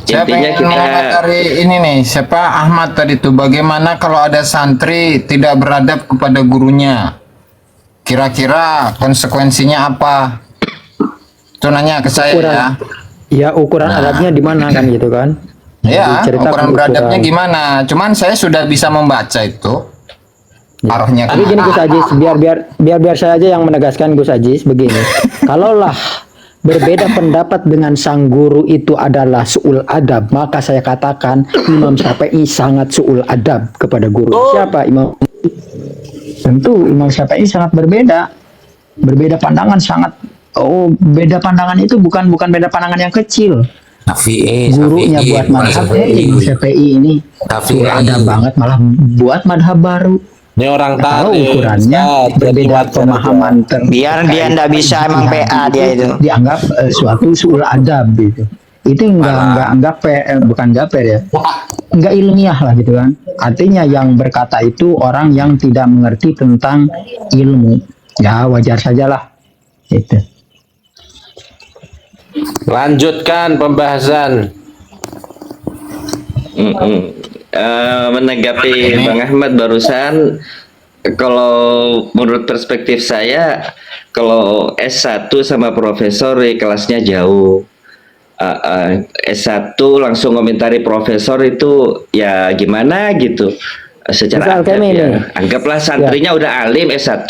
Saya Intinya pengen kita mengomentari ini nih, siapa Ahmad tadi tuh, bagaimana kalau ada santri tidak beradab kepada gurunya? Kira-kira konsekuensinya apa? Itu nanya ke saya Ukuran ya. ya ukuran Nah, adabnya di mana kan gitu kan. ya, Diceritakan ukuran beradabnya ukuran. gimana? Cuman saya sudah bisa membaca itu Ya. arahnya Tapi gini Gus kemana. Ajis, biar saya aja yang menegaskan Gus Ajis begini. Kalaulah berbeda pendapat dengan sang guru itu adalah su'ul adab, maka saya katakan Imam Syafi'i sangat su'ul adab kepada guru. Siapa Imam? Tentu Imam Syafi'i sangat berbeda. Berbeda pandangan sangat. Oh, beda pandangan itu bukan beda pandangan yang kecil. Gurunya buat madhab Imam Syafi'i ini su'ul adab banget, malah buat madhab baru. Ini orang Kalau tarik, ukurannya Ustaz, jadi berbeda wajar aja. pemahaman Biar dia ndak bisa emang PA dia itu. dianggap suatu suul adab gitu. Itu bukan enggak fair ya. Enggak ilmiah lah gitu kan. Artinya yang berkata itu orang yang tidak mengerti tentang ilmu. Ya wajar sajalah. Gitu. Lanjutkan pembahasan. menanggapi Bang Ahmad barusan, kalau menurut perspektif saya, kalau S1 sama profesor kelasnya jauh. S1 langsung komentari profesor itu ya gimana gitu. Secara Misal adab kami ya. ini. Anggaplah santrinya udah alim S1,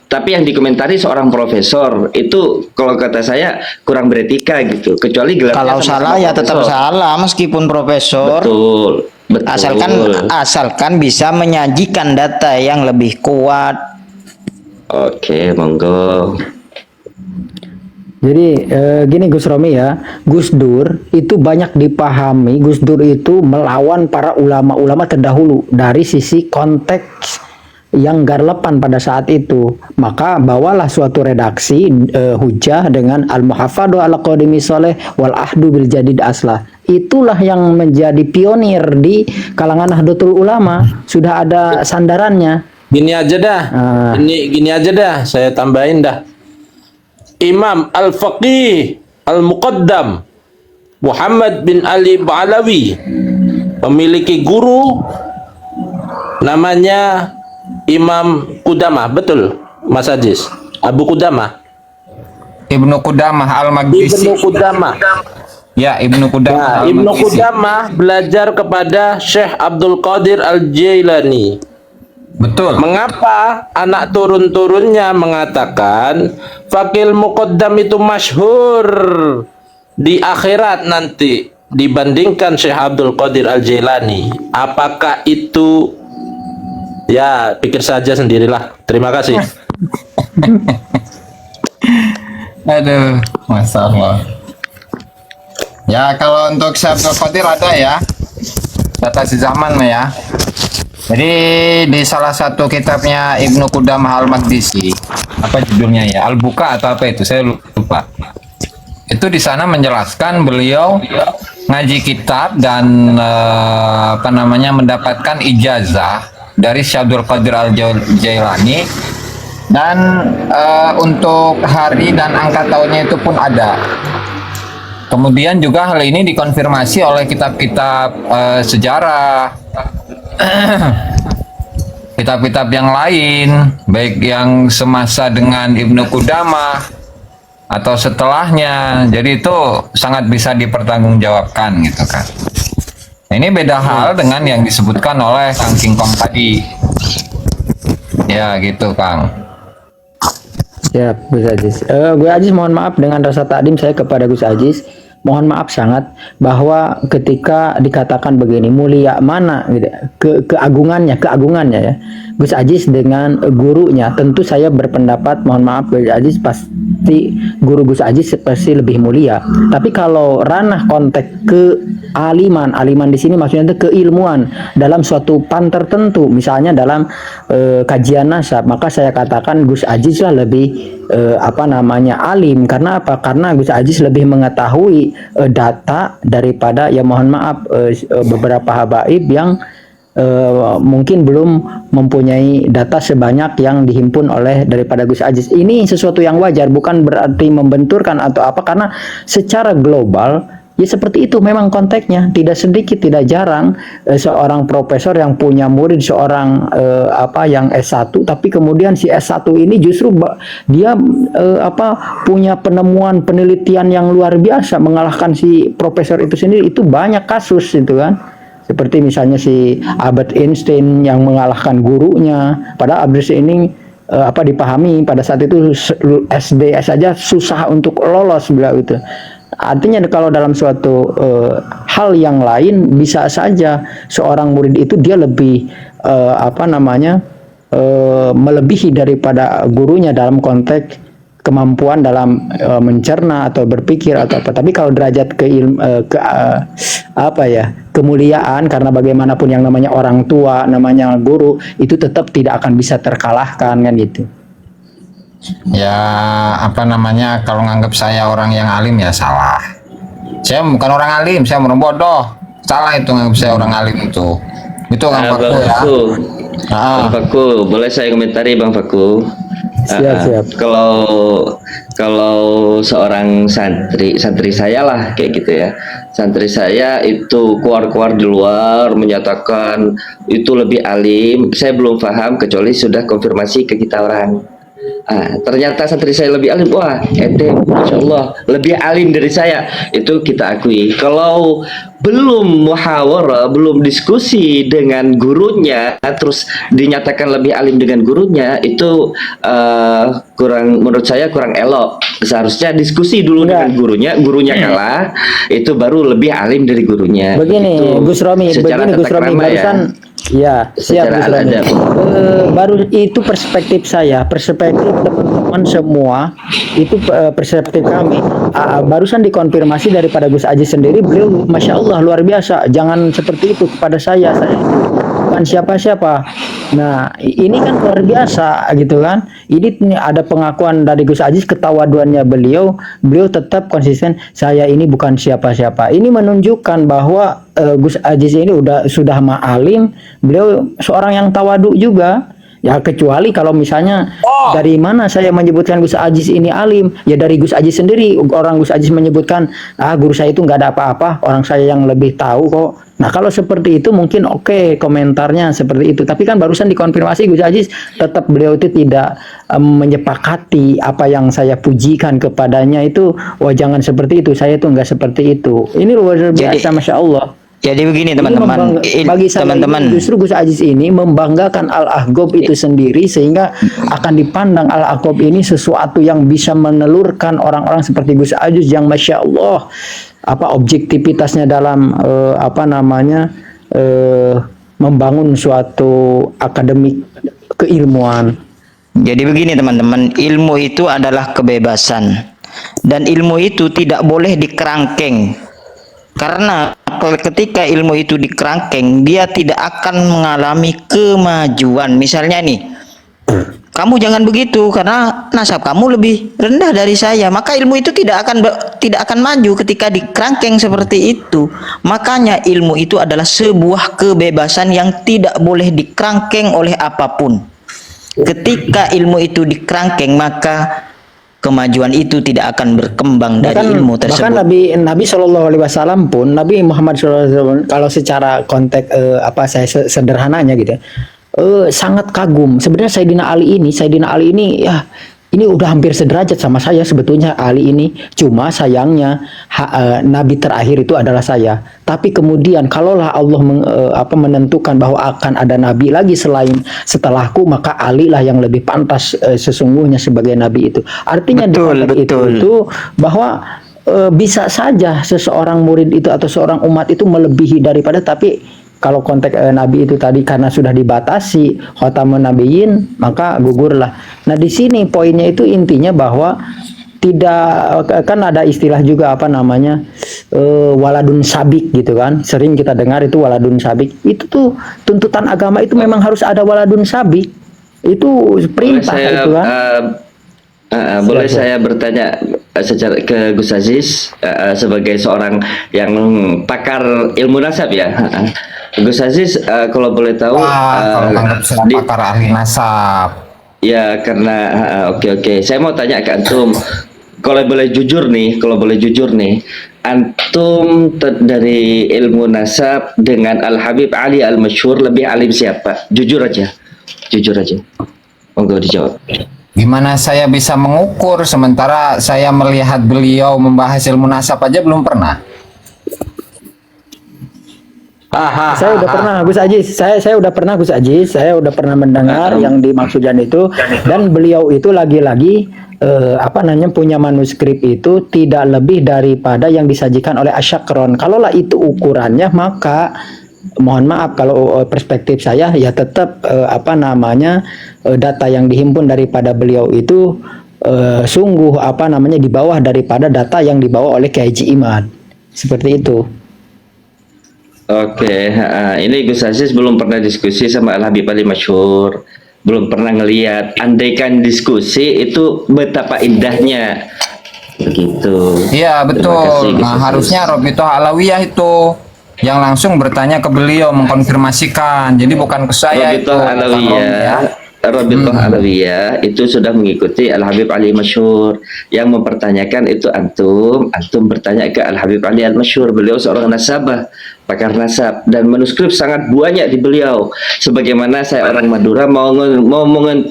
tapi yang dikomentari seorang profesor, itu kalau kata saya kurang beretika gitu. Kecuali gelarnya Kalau sama-sama salah ya tetap profesor. salah meskipun profesor. Betul, betul. Asalkan bisa menyajikan data yang lebih kuat. Oke, monggo. Jadi gini Gus Romi ya, Gus Dur itu banyak dipahami, Gus Dur itu melawan para ulama-ulama terdahulu dari sisi konteks yang garlepan pada saat itu. Maka bawalah suatu redaksi hujah dengan al-muhafadu ala qadimi soleh wal ahdu bil jadid aslah. Itulah yang menjadi pionir di kalangan Nahdlatul Ulama, sudah ada sandarannya. Gini aja dah. Gini aja dah, saya tambahin dah. Imam Al-Faqih Al-Muqaddam Muhammad bin Ali Ba'alawi memiliki guru namanya Imam Qudamah, betul Mas Ajis? Abu Qudamah, Ibnu Qudamah Al-Maqdisi. Ibnu Qudamah. Ya, Ibnu Qudamah Nah, Ibnu Al-Maqdisi. Qudamah belajar kepada Syekh Abdul Qadir Al-Jailani. Betul. Mengapa anak turun-turunnya mengatakan Fakil Muqaddam itu masyhur di akhirat nanti dibandingkan Syekh Abdul Qadir Al-Jailani? Apakah itu? Ya, pikir saja sendirilah. Terima kasih. Aduh, masalah. Ya, kalau untuk Syekh Abdul Qadir ada ya. Data sezaman mah ya. Jadi di salah satu kitabnya Ibnu Qudamah Al-Maqdisi, apa judulnya ya? Al-Buka atau apa itu? Saya lupa. Itu di sana menjelaskan beliau ngaji kitab dan mendapatkan ijazah dari Syekh Abdul Qadir Al-Jailani, dan untuk hari dan angka tahunnya itu pun ada. Kemudian juga hal ini dikonfirmasi oleh kitab-kitab sejarah, kitab-kitab yang lain, baik yang semasa dengan Ibnu Qudamah atau setelahnya. Jadi itu sangat bisa dipertanggungjawabkan gitu kan. Nah, ini beda hal dengan yang disebutkan oleh Kang Kingkong tadi. Ya gitu Kang. Ya, Gus Ajis. Gus Ajis mohon maaf dengan rasa takdim saya kepada Gus Ajis. Mohon maaf sangat bahwa ketika dikatakan begini, mulia mana gitu, keagungannya ya. Gus Ajis dengan gurunya, tentu saya berpendapat, mohon maaf Gus Ajis, pasti guru Gus Ajis pasti lebih mulia. Tapi kalau ranah konteks kealiman, aliman di sini maksudnya itu keilmuan dalam suatu pan tertentu, misalnya dalam kajian nasab, maka saya katakan Gus Ajis lah lebih alim. Karena apa? Karena Gus Ajis lebih mengetahui data daripada, ya mohon maaf, beberapa habaib yang mungkin belum mempunyai data sebanyak yang dihimpun oleh daripada Gus Ajis. Ini sesuatu yang wajar, bukan berarti membenturkan atau apa, karena secara global Ya seperti itu memang konteksnya. Tidak sedikit, tidak jarang seorang profesor yang punya murid seorang yang S1, tapi kemudian si S1 ini justru dia punya penemuan penelitian yang luar biasa mengalahkan si profesor itu sendiri. Itu banyak kasus itu kan. Seperti misalnya si Albert Einstein yang mengalahkan gurunya. Padahal Albert ini dipahami pada saat itu SD saja susah untuk lolos beliau itu. Artinya kalau dalam suatu hal yang lain bisa saja seorang murid itu dia lebih melebihi daripada gurunya dalam konteks kemampuan dalam mencerna atau berpikir atau apa. Tapi kalau derajat kemuliaan, karena bagaimanapun yang namanya orang tua, namanya guru, itu tetap tidak akan bisa terkalahkan kan gitu. Ya kalau nganggap saya orang yang alim ya salah. Saya bukan orang alim, saya orang bodoh. Salah itu nganggap saya orang alim itu. Itu Kang Faku ya. Bang Faku, boleh saya komentari Bang Faku? Siap. Kalau seorang santri saya lah kayak gitu ya. Santri saya itu keluar di luar menyatakan itu lebih alim. Saya belum paham kecuali sudah konfirmasi ke kita orang. Ternyata santri saya lebih alim. Wah, Masya Allah, lebih alim dari saya. Itu kita akui. Kalau belum muhawarah, belum diskusi dengan gurunya, terus dinyatakan lebih alim dengan gurunya, itu menurut saya kurang elok. Seharusnya diskusi dulu dengan gurunya kalah, itu baru lebih alim dari gurunya. Begini, Itu Gus Romi, barusan ya, siap Gus Romi. Baru itu perspektif saya, perspektif teman-teman semua, itu perspektif kami. Barusan dikonfirmasi daripada Gus Aji sendiri, beliau Masya Allah luar biasa. Jangan seperti itu kepada saya bukan siapa-siapa. Nah, ini kan luar biasa gitu kan. Ini ada pengakuan dari Gus Aziz, ketawaduannya beliau tetap konsisten, saya ini bukan siapa-siapa. Ini menunjukkan bahwa Gus Aziz ini sudah ma'alim, beliau seorang yang tawadu juga. Ya kecuali kalau misalnya dari mana saya menyebutkan Gus Aziz ini alim, ya dari Gus Aziz sendiri. Orang Gus Aziz menyebutkan guru saya itu nggak ada apa-apa, orang saya yang lebih tahu kok. Nah kalau seperti itu mungkin oke, komentarnya seperti itu. Tapi kan barusan dikonfirmasi Gus Aziz tetap beliau itu tidak menyepakati apa yang saya pujikan kepadanya itu. Wah jangan seperti itu, saya itu nggak seperti itu. Ini luar biasa, Masya Allah. Jadi begini teman-teman, bagi saya teman-teman, justru Gus Aziz ini membanggakan Al-Ahqab itu sendiri, sehingga akan dipandang Al-Ahqab ini sesuatu yang bisa menelurkan orang-orang seperti Gus Aziz yang Masya Allah objektivitasnya dalam membangun suatu akademik keilmuan. Jadi begini teman-teman, ilmu itu adalah kebebasan dan ilmu itu tidak boleh dikerangkeng. Karena ketika ilmu itu dikerangkeng, dia tidak akan mengalami kemajuan. Misalnya nih, kamu jangan begitu karena nasab kamu lebih rendah dari saya, maka ilmu itu tidak akan maju ketika dikerangkeng seperti itu. Makanya ilmu itu adalah sebuah kebebasan yang tidak boleh dikerangkeng oleh apapun. Ketika ilmu itu dikerangkeng, maka kemajuan itu tidak akan berkembang dari ilmu tersebut. Bahkan Nabi SAW pun, Nabi Muhammad SAW, kalau secara konteks saya sederhananya gitu ya, sangat kagum. Sebenarnya Sayyidina Ali ini ya ini udah hampir sederajat sama saya sebetulnya Ali ini. Cuma sayangnya Nabi terakhir itu adalah saya. Tapi kemudian kalaulah Allah menentukan bahwa akan ada Nabi lagi setelahku, maka Ali lah yang lebih pantas sesungguhnya sebagai Nabi itu. Artinya betul. itu bahwa bisa saja seseorang murid itu atau seorang umat itu melebihi daripada, tapi kalau konteks Nabi itu tadi karena sudah dibatasi khatamun nabiyyin, maka gugurlah. Nah di sini poinnya itu intinya bahwa tidak, kan ada istilah juga waladun sabik gitu kan, sering kita dengar itu waladun sabik. Itu tuh tuntutan agama itu memang harus ada waladun sabik, itu perintah itu kan. Boleh saya bertanya secara ke Gus Aziz sebagai seorang yang pakar ilmu nasab ya. Gus Aziz, kalau boleh tahu, kalau pakar ahli nasab. Ya karena oke. Saya mau tanya ke antum, kalau boleh jujur nih, antum dari ilmu nasab dengan Al Habib Ali Al Masyhur lebih alim siapa? Jujur aja, jujur aja. Monggo dijawab. Gimana saya bisa mengukur sementara saya melihat beliau membahas ilmu nasab aja belum pernah. Saya udah pernah Gus Ajis, saya udah pernah Gus Ajis, saya udah pernah mendengar yang dimaksudkan itu, dan beliau itu lagi-lagi punya manuskrip itu tidak lebih daripada yang disajikan oleh Asyakron. Kalaulah itu ukurannya, maka mohon maaf kalau perspektif saya ya tetap data yang dihimpun daripada beliau itu sungguh di bawah daripada data yang dibawa oleh Kiai Haji Imad. Seperti itu. Oke, ini Gus Aziz belum pernah diskusi sama Al Habib Ali Masyhur, belum pernah ngelihat. Andaikan diskusi itu betapa indahnya, begitu. Iya Terima betul. kasih, Gus Nah Aziz. harusnya Robito Alawiyah itu yang langsung bertanya ke beliau mengkonfirmasikan. Jadi bukan ke saya itu. Robitoh Alawiyah, Robitoh Alawiyah itu sudah mengikuti Al Habib Ali Masyhur. Yang mempertanyakan itu antum bertanya ke Al Habib Ali Al Masyhur. Beliau seorang nasabah, pakar nasab, dan manuskrip sangat banyak di beliau. Sebagaimana saya orang Madura mau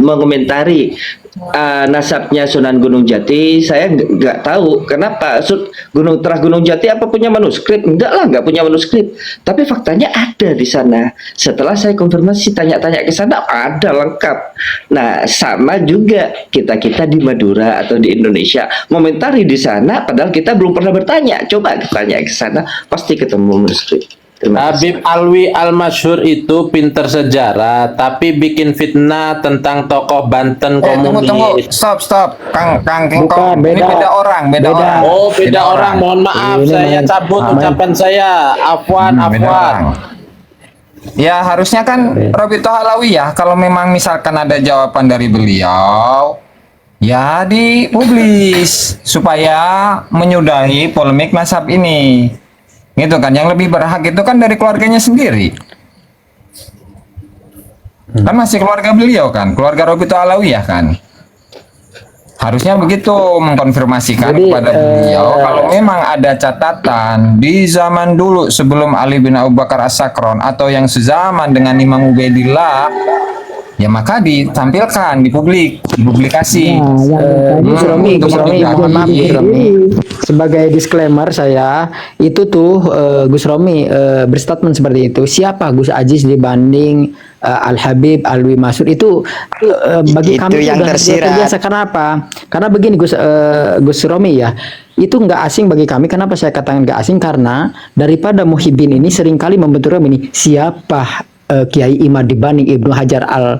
mengomentari nasabnya Sunan Gunung Jati, saya nggak tahu kenapa Gunung Jati apa punya manuskrip? Enggak lah, nggak punya manuskrip. Tapi faktanya ada di sana. Setelah saya konfirmasi tanya-tanya ke sana, ada lengkap. Nah, sama juga kita di Madura atau di Indonesia komentari di sana, padahal kita belum pernah bertanya. Coba tanya ke sana, pasti ketemu manuskrip. Terima kasih. Habib Alwi Al Masyhur itu pinter sejarah, tapi bikin fitnah tentang tokoh Banten Tunggu, komunis. stop. Kang Bukan, Kingkong. Ini beda. beda orang. Oh, beda orang. Mohon maaf, Ini saya namanya- cabut ucapan saya. Afwan, Beda afwan. orang. Ya harusnya kan Robito Alawiyah kalau memang misalkan ada jawaban dari beliau ya dipublis supaya menyudahi polemik nasab ini. Gitu kan, yang lebih berhak itu kan dari keluarganya sendiri. Kan masih keluarga beliau kan, keluarga Robito Alawiyah kan. Harusnya begitu mengkonfirmasikan Jadi, kepada beliau kalau memang ada catatan di zaman dulu sebelum Ali bin Abu Bakar As-Sakron atau yang sezaman dengan Imam Ubaidillah, ya maka ditampilkan di publik, dipublikasi. Gus Romi, untuk mohon maaf Gus Romi. Sebagai disclaimer saya, itu tuh Gus Romi berstatement seperti itu. Siapa Gus Aziz dibanding Al Habib Alwi Masyhur itu bagi Itu kami yang udah tersirat. biasa. Kenapa? Karena begini Gus Romi ya, itu nggak asing bagi kami. Kenapa saya katakan nggak asing? Karena daripada Muhyiddin ini seringkali membenturkan ini siapa Kiai Imad dibanding Ibnu Hajar Al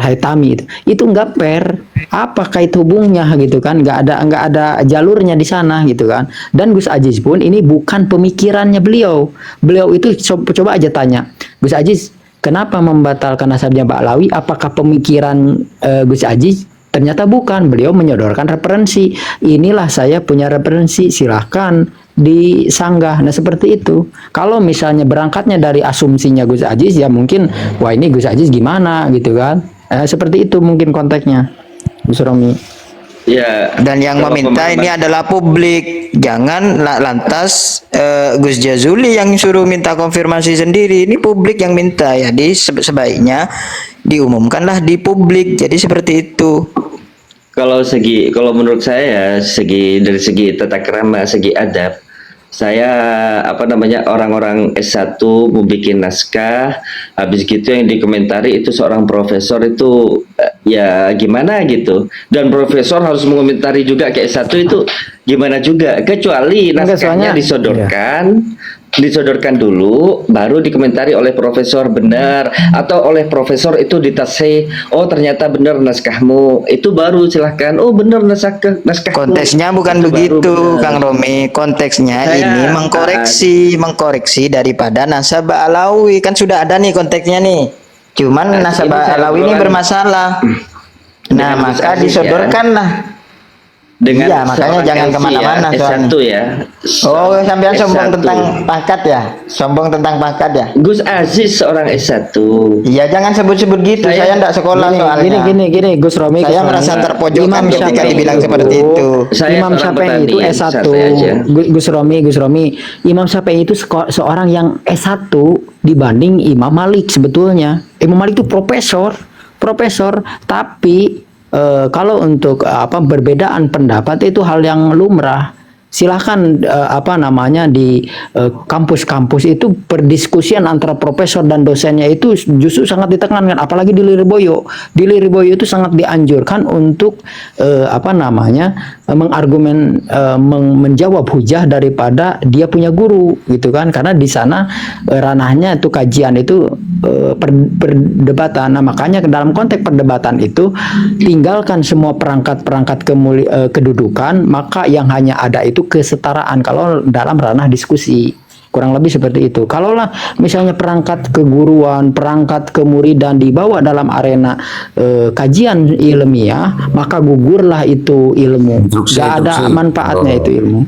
Haitami itu nggak fair. Apa kait hubungnya gitu kan? Nggak ada jalurnya di sana gitu kan. Dan Gus Aziz pun ini bukan pemikirannya beliau. Beliau itu coba aja tanya Gus Aziz, kenapa membatalkan nasabnya Pak Alawi? Apakah pemikiran Gus Aziz? Ternyata bukan. Beliau menyodorkan referensi. Inilah saya punya referensi, silahkan disanggah. Nah seperti itu. Kalau misalnya berangkatnya dari asumsinya Gus Aziz, ya mungkin wah ini Gus Aziz gimana gitu kan. Seperti itu mungkin konteksnya Gus Romi. Ya, Dan yang kalau meminta pemahaman- ini adalah publik, jangan lantas Gus Jazuli yang suruh minta konfirmasi sendiri. Ini publik yang minta ya, sebaiknya diumumkanlah di publik. Jadi seperti itu. kalau menurut saya dari segi tata krama, segi adab, saya orang-orang S1 mau bikin naskah, habis gitu yang dikomentari itu seorang profesor itu ya gimana gitu, dan profesor harus mengomentari juga ke S1 itu gimana juga, kecuali Enggak, naskahnya soalnya- disodorkan dulu, baru dikomentari oleh profesor benar, atau oleh profesor itu ditasih, oh ternyata benar naskahmu, itu baru silahkan, oh benar naskahmu. Konteksnya bukan Itu baru begitu, benar. Kang Romi. Konteksnya Saya- ini mengkoreksi daripada nasabah Alawi. Kan sudah ada nih konteksnya nih. Cuman Nah, nasabah ini saya Alawi ini obrolan bermasalah. Nah, dengan Gus maka Aziz, ya. disodorkanlah. dengan Iya, makanya seorang jangan LC kemana-mana ya, soalnya. S1 ya. Oh, sampean sombong S1. tentang pangkat ya? Sombong tentang pangkat ya? Gus Aziz seorang S1. Iya, jangan sebut-sebut gitu. Saya enggak sekolah soalnya. Gini, Gus Romi. Saya Gus Romi. merasa terpojokkan ketika Syafi'i dibilang seperti itu. Saya Imam seorang Syafi'i itu petani, S1. santai aja. Gus Romi. Imam Syafi'i itu seorang yang S1 dibanding Imam Malik sebetulnya. Imam Malik itu profesor, tapi kalau untuk perbedaan pendapat itu hal yang lumrah. Silahkan di kampus-kampus itu perdiskusian antara profesor dan dosennya itu justru sangat ditekankan, apalagi di Lirboyo. Di Lirboyo itu sangat dianjurkan untuk menjawab hujah daripada dia punya guru gitu kan, karena di sana ranahnya itu kajian itu perdebatan. Nah, makanya dalam konteks perdebatan itu tinggalkan semua perangkat-perangkat kedudukan, maka yang hanya ada itu kesetaraan kalau dalam ranah diskusi. Kurang lebih seperti itu. Kalaulah misalnya perangkat keguruan, perangkat kemuridan dibawa dalam arena kajian ilmiah, maka gugurlah itu ilmu. Gak ada manfaatnya itu ilmu.